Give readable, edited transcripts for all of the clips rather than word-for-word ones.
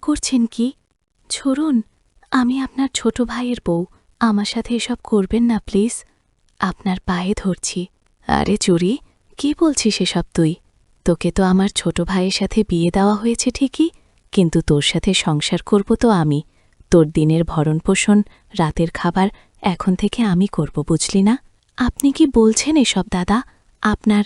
করছেন কি? ছড়ুন, আমি আপনার ছোট ভাইয়ের বউ। আমার সাথে এসব করবেন না প্লিজ। আপনার পায়ে ধরছি। আরে চুরি, কি বলছিস এসব তুই? তোকে তো আমার ছোট ভাইয়ের সাথে বিয়ে দেওয়া হয়েছে ঠিকই, কিন্তু তোর সাথে সংসার করব তো আমি। তোর দিনের ভরণপোষণ, রাতের খাবার এখন থেকে আমি করব, বুঝলি না? আপনি কি বলছেন এসব দাদা? আপনার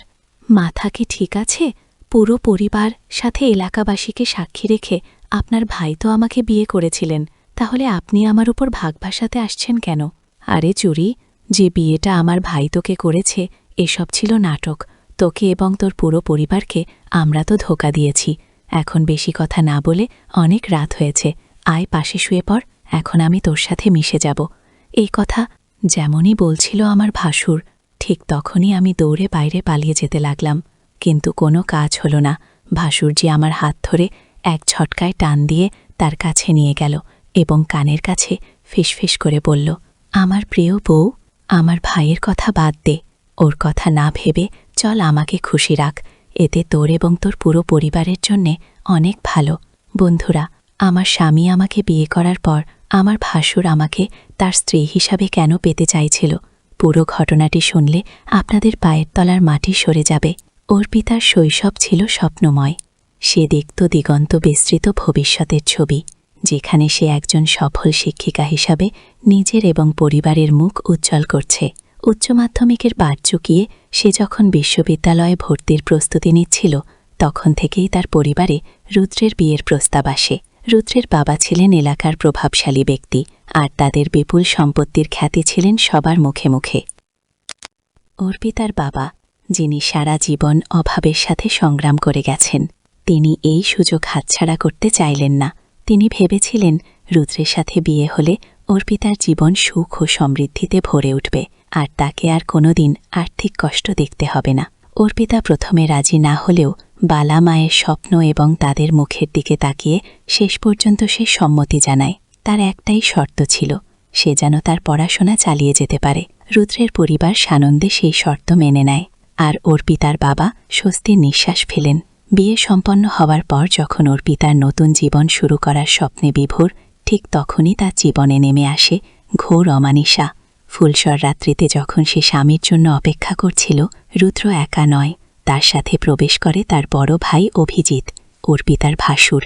মাথা কি ঠিক আছে? পুরো পরিবার সাথে এলাকাবাসীকে সাক্ষী রেখে আপনার ভাই তো আমাকে বিয়ে করেছিলেন, তাহলে আপনি আমার উপর ভাগ ভাসাতে আসছেন কেন? আরে চুরি, যে বিয়েটা আমার ভাই তোকে করেছে এসব ছিল নাটক। তোকে এবং তোর পুরো পরিবারকে আমরা তো ধোঁকা দিয়েছি। এখন বেশি কথা না বলে অনেক রাত হয়েছে, আয় পাশে শুয়ে পড়, এখন আমি তোর সাথে মিশে যাব। এই কথা যেমনই বলছিল আমার ভাসুর, ঠিক তখনই আমি দৌড়ে বাইরে পালিয়ে যেতে লাগলাম। কিন্তু কোনো কাজ হলো না। ভাসুরজি আমার হাত ধরে এক ঝটকায় টান দিয়ে তার কাছে নিয়ে গেল এবং কানের কাছে ফিসফিস করে বলল, আমার প্রিয় বউ, আমার ভাইয়ের কথা বাদ দে। ওর কথা না ভেবে চল আমাকে খুশি রাখ। এতে তোর এবং তোর পুরো পরিবারের জন্যে অনেক ভালো। বন্ধুরা, আমার স্বামী আমাকে বিয়ে করার পর আমার ভাসুর আমাকে তার স্ত্রী হিসাবে কেন পেতে চাইছিল, পুরো ঘটনাটি শুনলে আপনাদের পায়ের তলার মাটি সরে যাবে। অর্পিতার শৈশব ছিল স্বপ্নময়। সে দেখত দিগন্ত বিস্তৃত ভবিষ্যতের ছবি, যেখানে সে একজন সফল শিক্ষিকা হিসাবে নিজের এবং পরিবারের মুখ উজ্জ্বল করছে। উচ্চ মাধ্যমিকের পাঠ চুকিয়ে সে যখন বিশ্ববিদ্যালয়ে ভর্তির প্রস্তুতি নিচ্ছিল, তখন থেকেই তার পরিবারে রুদ্রের বিয়ের প্রস্তাব আসে। রুদ্রের বাবা ছিলেন এলাকার প্রভাবশালী ব্যক্তি, আর তাদের বিপুল সম্পত্তির খ্যাতি ছিলেন সবার মুখে মুখে। অর্পিতার বাবা, যিনি সারা জীবন অভাবের সাথে সংগ্রাম করে গেছেন, তিনি এই সুযোগ হাতছাড়া করতে চাইলেন না। তিনি ভেবেছিলেন রুদ্রের সাথে বিয়ে হলে অর্পিতার জীবন সুখ ও সমৃদ্ধিতে ভরে উঠবে, আর তাকে আর কোনোদিন আর্থিক কষ্ট দেখতে হবে না। অর্পিতা প্রথমে রাজি না হলেও বালা মায়ের স্বপ্ন এবং তাদের মুখের দিকে তাকিয়ে শেষ পর্যন্ত সে সম্মতি জানায়। তার একটাই শর্ত ছিল, সে যেন তার পড়াশোনা চালিয়ে যেতে পারে। রুদ্রের পরিবার সানন্দে সেই শর্ত মেনে নেয়, আর অর্পিতার বাবা স্বস্তির নিঃশ্বাস ফেলেন। বিয়ে সম্পন্ন হওয়ার পর যখন অর্পিতার নতুন জীবন শুরু করার স্বপ্নে বিভোর, ঠিক তখনই তার জীবনে নেমে আসে ঘোর অমানিসা। ফুলসর রাত্রিতে যখন সে স্বামীর জন্য অপেক্ষা করছিল, রুদ্র একা নয়, তার সাথে প্রবেশ করে তার বড় ভাই অভিজিৎ, অর্পিতার ভাসুর।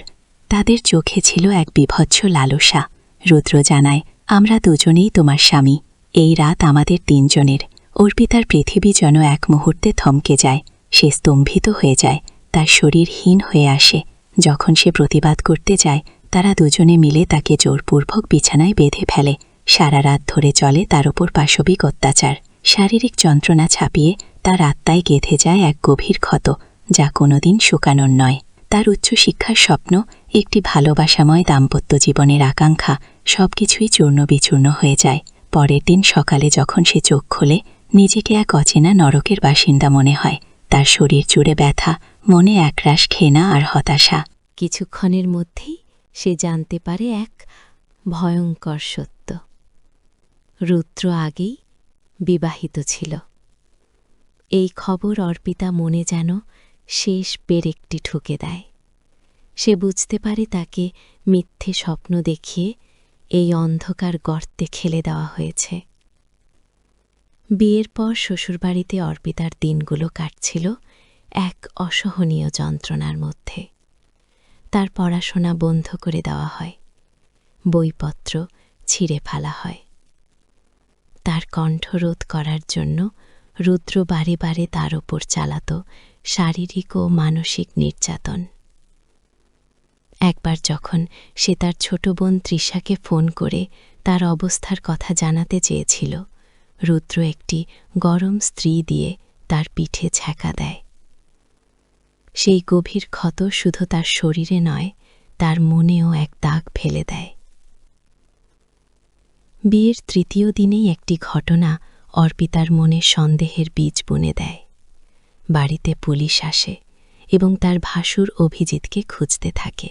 তাদের চোখে ছিল এক বীভৎস লালসা। রুদ্র জানায়, আমরা দুজনেই তোমার স্বামী, এই রাত আমাদের তিনজনের। অর্পিতার পৃথিবী যেন এক মুহূর্তে থমকে যায়। সে স্তম্ভিত হয়ে যায়, তার শরীর হীন হয়ে আসে। যখন সে প্রতিবাদ করতে যায়, তারা দুজনে মিলে তাকে জোরপূর্বক বিছানায় বেঁধে ফেলে। সারা রাত ধরে চলে তার ওপর পাশবিক অত্যাচার। শারীরিক যন্ত্রণা ছাপিয়ে তার আত্মায় গেঁথে যায় এক গভীর ক্ষত, যা কোনোদিন শুকানোর নয়। তার উচ্চশিক্ষার স্বপ্ন, একটি ভালোবাসাময় দাম্পত্য জীবনের আকাঙ্ক্ষা, সবকিছুই চূর্ণ বিচূর্ণ হয়ে যায়। পরের দিন সকালে যখন সে চোখ খোলে, নিজেকে এক অচেনা নরকের বাসিন্দা মনে হয়। তার শরীর জুড়ে ব্যথা, মনে একরাশ ঘৃণা আর হতাশা। কিছুক্ষণের মধ্যেই সে জানতে পারে এক ভয়ঙ্কর সত্য। রুদ্র আগেই বিবাহিত ছিল। এই খবর অর্পিতা মনে যেন শেষ পেরেকটি ঠুকে দেয়। সে বুঝতে পারে তাকে মিথ্যে স্বপ্ন দেখিয়ে এই অন্ধকার গর্তে ঠেলে দেওয়া হয়েছে। বিয়ের পর শ্বশুরবাড়িতে অর্পিতার দিনগুলো কাটছিল এক অসহনীয় যন্ত্রণার মধ্যে। তার পড়াশোনা বন্ধ করে দেওয়া হয়, বইপত্র ছিঁড়ে ফেলা হয়। তার কণ্ঠরোধ করার জন্য রুদ্র বারে বারে তার ওপর চালাত শারীরিক ও মানসিক নির্যাতন। একবার যখন সে তার ছোট বোন তৃষাকে ফোন করে তার অবস্থার কথা জানাতে চেয়েছিল, রুদ্র একটি গরম স্ত্রী দিয়ে তার পিঠে ছ্যাঁকা দেয়। সেই গভীর ক্ষত শুধু তার শরীরে নয়, তার মনেও এক দাগ ফেলে দেয়। বিয়ের তৃতীয় দিনেই একটি ঘটনা অর্পিতার মনে সন্দেহের বীজ বুনে দেয়। বাড়িতে পুলিশ আসে এবং তার ভাসুর অভিজিৎকে খুঁজতে থাকে।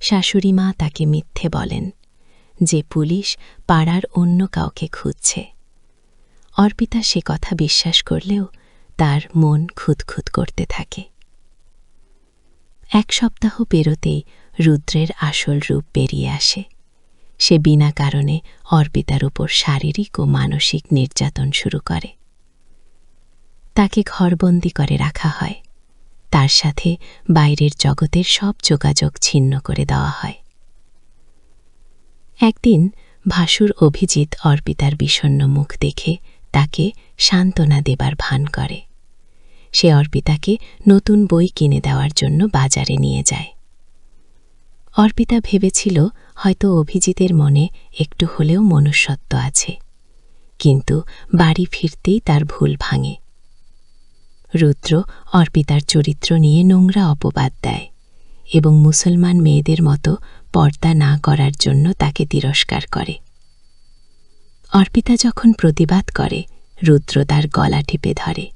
শাশুড়ি মা তাকে মিথ্যে বলেন যে পুলিশ পাড়ার অন্য কাউকে খুঁজছে। অর্পিতা সে কথা বিশ্বাস করলেও তার মন খুঁতখুত করতে থাকে। এক সপ্তাহ পেরোতেই রুদ্রের আসল রূপ বেরিয়ে আসে। সে বিনা কারণে অর্পিতার উপর শারীরিক ও মানসিক নির্যাতন শুরু করে। তাকে ঘরবন্দি করে রাখা হয়। তার সাথে বাইরের জগতের সব যোগাযোগ ছিন্ন করে দেওয়া হয়। একদিন ভাসুর অভিজিৎ অর্পিতার বিষণ্ণ মুখ দেখে তাকে সান্ত্বনা দেবার ভান করে। সে অর্পিতাকে নতুন বই কিনে দেওয়ার জন্য বাজারে নিয়ে যায়। অর্পিতা ভেবেছিল হয়তো অভিজিতের মনে একটু হলেও মনুষ্যত্ব আছে, কিন্তু বাড়ি ফিরতেই তার ভুল ভাঙে। রুদ্র অর্পিতার চরিত্র নিয়ে নোংরা অপবাদ দেয় এবং মুসলমান মেয়েদের মতো পর্দা না করার জন্য তাকে তিরস্কার করে। অর্পিতা যখন প্রতিবাদ করে, রুদ্র তার গলা টিপে ধরে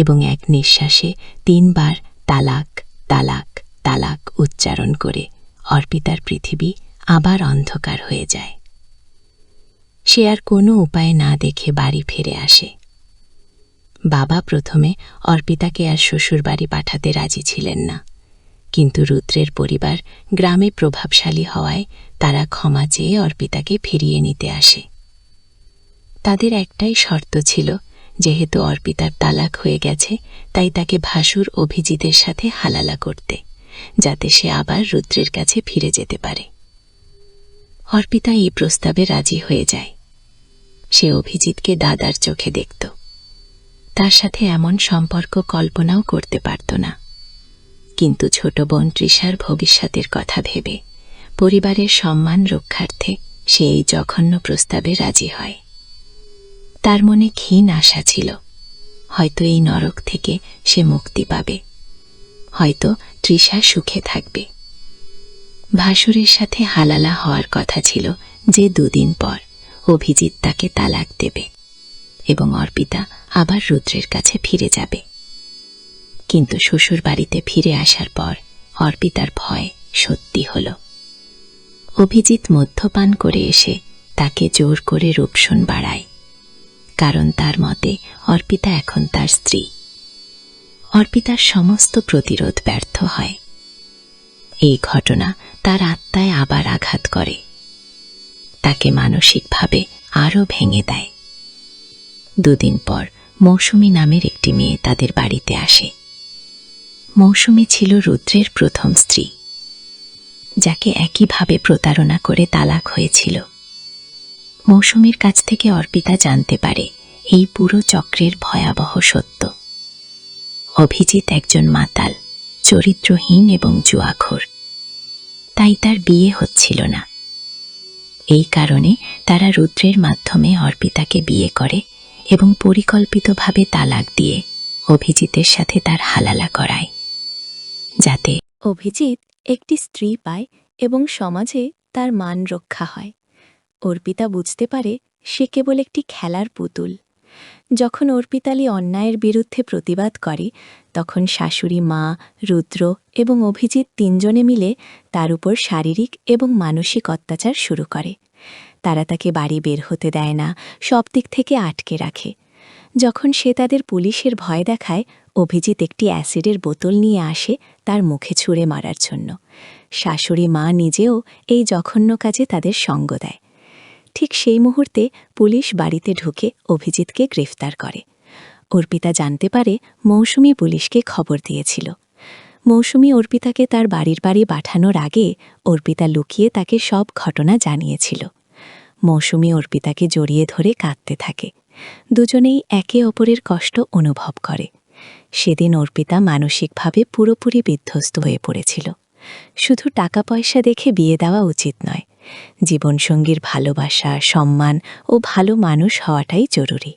এবং এক নিঃশ্বাসে 3 বার তালাক তালাক তালাক উচ্চারণ করে অর্পিতার পৃথিবী আবার অন্ধকার হয়ে যায়। সে আর কোনো উপায় না দেখে বাড়ি ফিরে আসে। বাবা প্রথমে অর্পিতাকে আর শ্বশুরবাড়ি পাঠাতে রাজি ছিলেন না, কিন্তু রুদ্রের পরিবার গ্রামে প্রভাবশালী হওয়ায় তারা ক্ষমা চেয়ে অর্পিতাকে ফিরিয়ে নিতে আসে। তাদের একটাই শর্ত ছিল, যেহেতু অর্পিতার তালাক হয়ে গেছে, তাই তাকে ভাসুর অভিজিতের সাথে হালালা করতে, যাতে সে আবার রুদ্রের কাছে ফিরে যেতে পারে। অর্পিতা এই প্রস্তাবে রাজি হয়ে যায়। সে অভিজিৎকে দাদার চোখে দেখত। তার সাথে এমন সম্পর্ক কল্পনাও করতে পারত না, কিন্তু ছোট বোন তৃষার ভবিষ্যতের কথা ভেবে পরিবারের সম্মান রক্ষার্থে সে এই জঘন্য প্রস্তাবে রাজি হয়। তার মনে ক্ষীণ আশা ছিল, হয়তো এই নরক থেকে সে মুক্তি পাবে, হয়তো তৃষা সুখে থাকবে। ভাসুরের সাথে হালালা হওয়ার কথা ছিল যে 2 দিন পর অভিজিৎ তাকে তালাক দেবে এবং অর্পিতা আবার রুদ্রের কাছে ফিরে যাবে। কিন্তু শ্বশুর বাড়িতে ফিরে আসার পর অর্পিতার ভয় সত্যি হল। অভিজিৎ মদ্যপান করে এসে তাকে জোর করে রূপসন বাড়ায়, কারণ তার মতে অর্পিতা এখন তার স্ত্রী। অর্পিতার সমস্ত প্রতিরোধ ব্যর্থ হয়। এই ঘটনা তার আত্মায় আবার আঘাত করে, তাকে মানসিকভাবে আরও ভেঙে দেয়। 2 দিন পর মৌসুমী নামের একটি মেয়ে তাদের বাড়িতে আসে। মৌসুমী ছিল রুদ্রের প্রথম স্ত্রী, যাকে একইভাবে প্রতারণা করে তালাক হয়েছিল। মৌসুমীর কাছ থেকে অর্পিতা জানতে পারে এই পুরো চক্রের ভয়াবহ সত্য। অভিজিৎ একজন মাতাল, চরিত্রহীন এবং জুয়াখোর, তাই তার বিয়ে হচ্ছিল না। এই কারণে তারা রুদ্রের মাধ্যমে অর্পিতাকে বিয়ে করে এবং পরিকল্পিতভাবে তালাক দিয়ে অভিজিতের সাথে তার হালালা করায়, যাতে অভিজিৎ একটি স্ত্রী পায় এবং সমাজে তার মান রক্ষা হয়। অর্পিতা বুঝতে পারে সে কেবল একটি খেলার পুতুল। যখন অর্পিতালি অন্যায়ের বিরুদ্ধে প্রতিবাদ করে, তখন শাশুড়ি মা, রুদ্র এবং অভিজিৎ 3 জনে মিলে তার উপর শারীরিক এবং মানসিক অত্যাচার শুরু করে। তারা তাকে বাড়ি বের হতে দেয় না, সব দিক থেকে আটকে রাখে। যখন সে তাদের পুলিশের ভয় দেখায়, অভিজিৎ একটি অ্যাসিডের বোতল নিয়ে আসে তার মুখে ছুঁড়ে মারার জন্য। শাশুড়ি মা নিজেও এই জঘন্য কাজে তাদের সঙ্গ দেয়। ঠিক সেই মুহূর্তে পুলিশ বাড়িতে ঢুকে অভিজিৎকে গ্রেফতার করে। অর্পিতা জানতে পারে মৌসুমী পুলিশকে খবর দিয়েছিল। মৌসুমী অর্পিতাকে তার বাড়ি পাঠানোর আগে অর্পিতা লুকিয়ে তাকে সব ঘটনা জানিয়েছিল। মৌসুমী অর্পিতাকে জড়িয়ে ধরে কাঁদতে থাকে। দুজনেই একে অপরের কষ্ট অনুভব করে। সেদিন অর্পিতা মানসিকভাবে পুরোপুরি বিধ্বস্ত হয়ে পড়েছিল। শুধু টাকা পয়সা দেখে বিয়ে দেওয়া উচিত নয়, জীবনসঙ্গীর ভালোবাসা, সম্মান ও ভালো মানুষ হওয়াটাই জরুরি।